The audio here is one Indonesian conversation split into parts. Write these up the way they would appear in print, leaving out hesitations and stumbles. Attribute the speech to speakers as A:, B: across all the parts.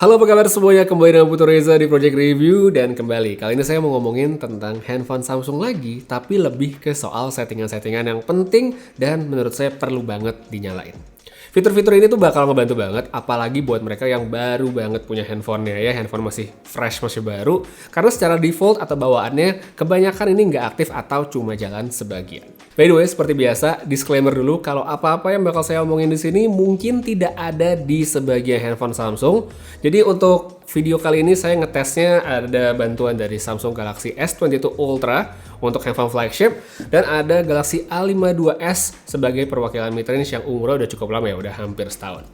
A: Halo, apa kabar semuanya? Kembali dengan Putu Reza di Project Review. Dan kembali, kali ini saya mau ngomongin tentang handphone Samsung lagi, tapi lebih ke soal settingan-settingan yang penting dan menurut saya perlu banget dinyalain. Fitur-fitur ini tuh bakal ngebantu banget, apalagi buat mereka yang baru banget punya handphonenya ya, handphone masih fresh, masih baru. Karena secara default atau bawaannya, kebanyakan ini nggak aktif atau cuma jalan sebagian. By the way, seperti biasa, disclaimer dulu kalau apa-apa yang bakal saya omongin di sini mungkin tidak ada di sebagian handphone Samsung. Jadi untuk video kali ini saya ngetesnya ada bantuan dari Samsung Galaxy S22 Ultra untuk handphone flagship dan ada Galaxy A52s sebagai perwakilan mid-range yang umurnya udah cukup lama ya, udah hampir setahun.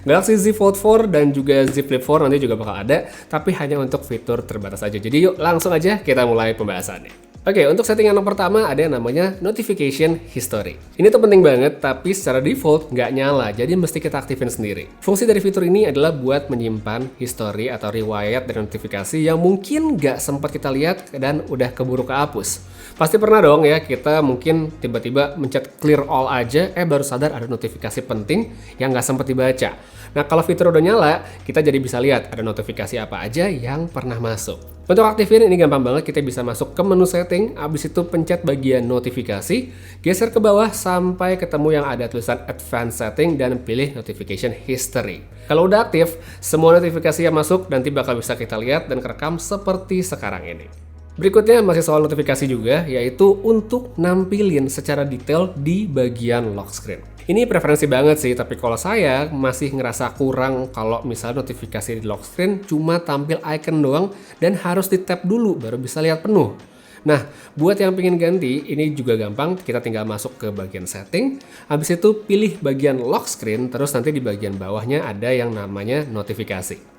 A: Galaxy Z Fold 4 dan juga Z Flip 4 nanti juga bakal ada, tapi hanya untuk fitur terbatas aja. Jadi yuk langsung aja kita mulai pembahasannya. Oke, untuk settingan yang pertama ada yang namanya Notification History. Ini tuh penting banget, tapi secara default nggak nyala, jadi mesti kita aktifin sendiri. Fungsi dari fitur ini adalah buat menyimpan history atau riwayat dari notifikasi yang mungkin nggak sempat kita lihat dan udah keburu kehapus. Pasti pernah dong ya, kita mungkin tiba-tiba mencet clear all aja, baru sadar ada notifikasi penting yang nggak sempat dibaca. Nah, kalau fitur udah nyala, kita jadi bisa lihat ada notifikasi apa aja yang pernah masuk. Untuk aktifin ini gampang banget, kita bisa masuk ke menu setting, abis itu pencet bagian notifikasi, geser ke bawah sampai ketemu yang ada tulisan advanced setting dan pilih notification history. Kalau udah aktif, semua notifikasi yang masuk nanti bakal bisa kita lihat dan kerekam seperti sekarang ini. Berikutnya masih soal notifikasi juga, yaitu untuk nampilin secara detail di bagian lock screen. Ini preferensi banget sih, tapi kalau saya masih ngerasa kurang kalau misalnya notifikasi di lock screen cuma tampil icon doang dan harus di-tap dulu baru bisa lihat penuh. Nah, buat yang pengen ganti, ini juga gampang, kita tinggal masuk ke bagian setting, habis itu pilih bagian lock screen, terus nanti di bagian bawahnya ada yang namanya notifikasi.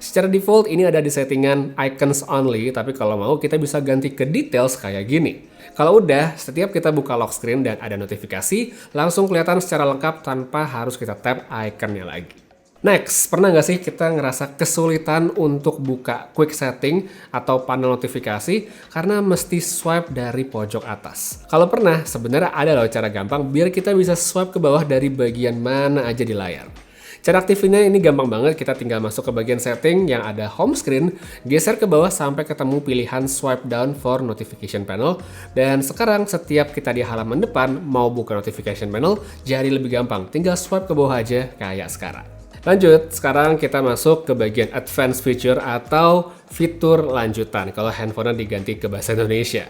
A: Secara default ini ada di settingan icons only, tapi kalau mau kita bisa ganti ke details kayak gini. Kalau udah, setiap kita buka lock screen dan ada notifikasi, langsung kelihatan secara lengkap tanpa harus kita tap iconnya lagi. Next, pernah nggak sih kita ngerasa kesulitan untuk buka quick setting atau panel notifikasi karena mesti swipe dari pojok atas? Kalau pernah, sebenarnya ada loh cara gampang biar kita bisa swipe ke bawah dari bagian mana aja di layar. Cara aktifinnya ini gampang banget, kita tinggal masuk ke bagian setting yang ada home screen, geser ke bawah sampai ketemu pilihan swipe down for notification panel, dan sekarang setiap kita di halaman depan mau buka notification panel jadi lebih gampang, tinggal swipe ke bawah aja kayak sekarang. Lanjut, sekarang kita masuk ke bagian advanced feature atau fitur lanjutan kalau handphonenya diganti ke bahasa Indonesia.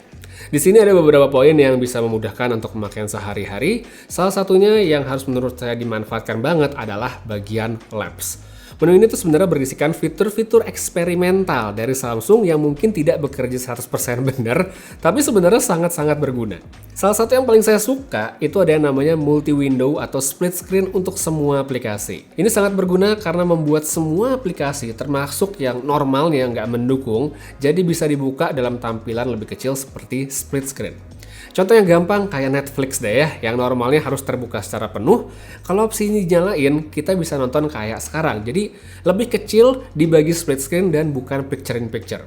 A: Di sini ada beberapa poin yang bisa memudahkan untuk pemakaian sehari-hari. Salah satunya yang harus menurut saya dimanfaatkan banget adalah bagian Labs. Menu ini tuh sebenarnya berisikan fitur-fitur eksperimental dari Samsung yang mungkin tidak bekerja 100% benar, tapi sebenarnya sangat-sangat berguna. Salah satu yang paling saya suka itu ada yang namanya multi-window atau split screen untuk semua aplikasi. Ini sangat berguna karena membuat semua aplikasi, termasuk yang normalnya nggak mendukung, jadi bisa dibuka dalam tampilan lebih kecil seperti split screen. Contoh yang gampang kayak Netflix deh ya, yang normalnya harus terbuka secara penuh. Kalau opsi ini dinyalain, kita bisa nonton kayak sekarang. Jadi lebih kecil dibagi split screen dan bukan picture-in-picture.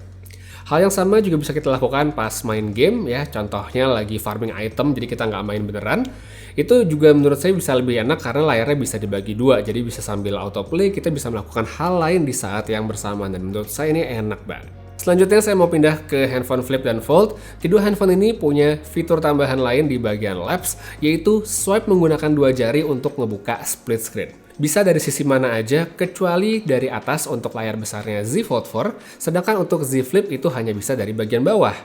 A: Hal yang sama juga bisa kita lakukan pas main game ya, contohnya lagi farming item jadi kita nggak main beneran. Itu juga menurut saya bisa lebih enak karena layarnya bisa dibagi dua, jadi bisa sambil autoplay kita bisa melakukan hal lain di saat yang bersamaan dan menurut saya ini enak banget. Selanjutnya saya mau pindah ke handphone Flip dan Fold. Kedua handphone ini punya fitur tambahan lain di bagian Labs, yaitu swipe menggunakan dua jari untuk ngebuka split screen. Bisa dari sisi mana aja, kecuali dari atas untuk layar besarnya Z Fold 4, sedangkan untuk Z Flip itu hanya bisa dari bagian bawah.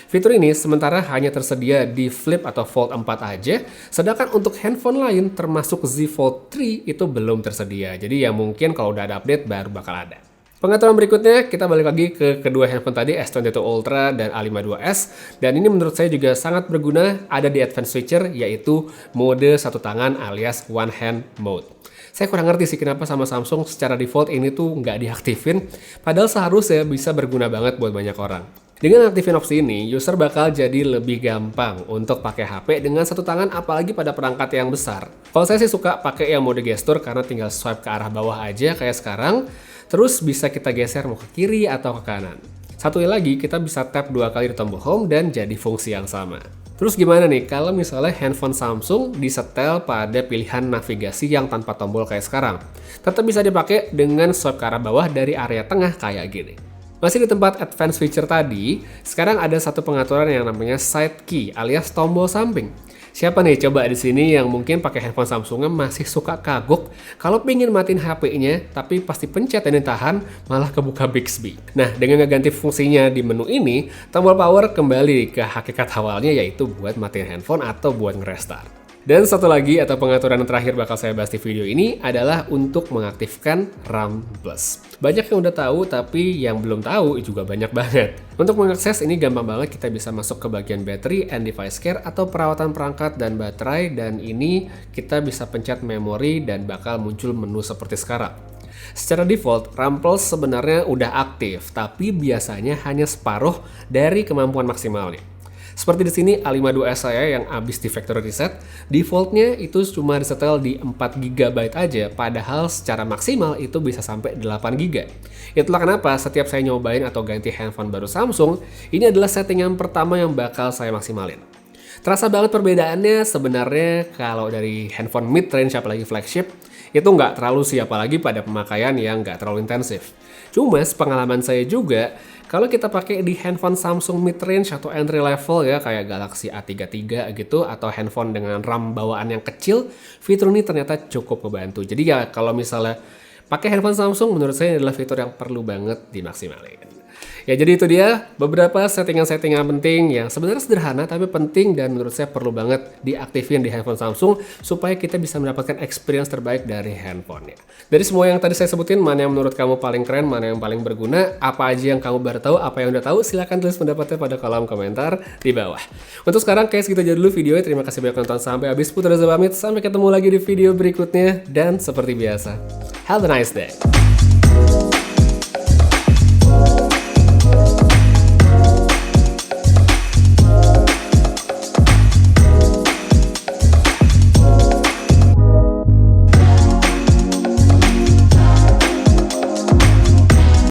A: Fitur ini sementara hanya tersedia di Flip atau Fold 4 aja, sedangkan untuk handphone lain termasuk Z Fold 3 itu belum tersedia. Jadi ya mungkin kalau udah ada update baru bakal ada. Pengaturan berikutnya, kita balik lagi ke kedua handphone tadi, S22 Ultra dan A52s. Dan ini menurut saya juga sangat berguna, ada di advanced feature, yaitu mode satu tangan alias one hand mode. Saya kurang ngerti sih kenapa sama Samsung secara default ini tuh nggak diaktifin, padahal seharusnya bisa berguna banget buat banyak orang. Dengan aktifin opsi ini, user bakal jadi lebih gampang untuk pakai HP dengan satu tangan apalagi pada perangkat yang besar. Kalau saya sih suka pakai yang mode gestur karena tinggal swipe ke arah bawah aja kayak sekarang, terus bisa kita geser mau ke kiri atau ke kanan. Satu lagi, kita bisa tap 2 kali di tombol home dan jadi fungsi yang sama. Terus gimana nih kalau misalnya handphone Samsung disetel pada pilihan navigasi yang tanpa tombol kayak sekarang? Tetap bisa dipakai dengan swipe ke arah bawah dari area tengah kayak gini. Masih di tempat advanced feature tadi, sekarang ada satu pengaturan yang namanya side key alias tombol samping. Siapa nih coba di sini yang mungkin pakai handphone Samsungnya masih suka kagok kalau pengen matiin HP-nya tapi pasti pencet dan ditahan malah kebuka Bixby. Nah, dengan ngeganti fungsinya di menu ini, tombol power kembali ke hakikat awalnya yaitu buat matiin handphone atau buat nge-restart. Dan satu lagi atau pengaturan yang terakhir bakal saya bahas di video ini adalah untuk mengaktifkan RAM+. Banyak yang udah tahu tapi yang belum tahu juga banyak banget. Untuk mengakses ini gampang banget, kita bisa masuk ke bagian battery and device care atau perawatan perangkat dan baterai, dan ini kita bisa pencet memori dan bakal muncul menu seperti sekarang. Secara default, RAM Plus sebenarnya udah aktif, tapi biasanya hanya separuh dari kemampuan maksimalnya. Seperti di sini A52s saya yang habis di factory reset, defaultnya itu cuma disetel di 4 GB aja, padahal secara maksimal itu bisa sampai 8 GB. Itulah kenapa setiap saya nyobain atau ganti handphone baru Samsung, ini adalah settingan pertama yang bakal saya maksimalin. Terasa banget perbedaannya sebenarnya kalau dari handphone mid-range apalagi flagship, itu nggak terlalu sih, apalagi pada pemakaian yang nggak terlalu intensif. Cuma pengalaman saya juga, kalau kita pakai di handphone Samsung mid-range atau entry level ya kayak Galaxy A33 gitu, atau handphone dengan RAM bawaan yang kecil, fitur ini ternyata cukup membantu. Jadi ya kalau misalnya pakai handphone Samsung, menurut saya ini adalah fitur yang perlu banget dimaksimalkan. Ya jadi itu dia beberapa settingan-settingan penting yang sebenarnya sederhana tapi penting dan menurut saya perlu banget diaktifin di handphone Samsung supaya kita bisa mendapatkan experience terbaik dari handphonenya. Dari semua yang tadi saya sebutin, mana yang menurut kamu paling keren, mana yang paling berguna, apa aja yang kamu baru tahu, apa yang udah tahu, silahkan tulis pendapatnya pada kolom komentar di bawah. Untuk sekarang kayak segitu aja dulu videonya, terima kasih banyak nonton sampai habis. Putra Reza pamit, sampai ketemu lagi di video berikutnya, dan seperti biasa, have a nice day.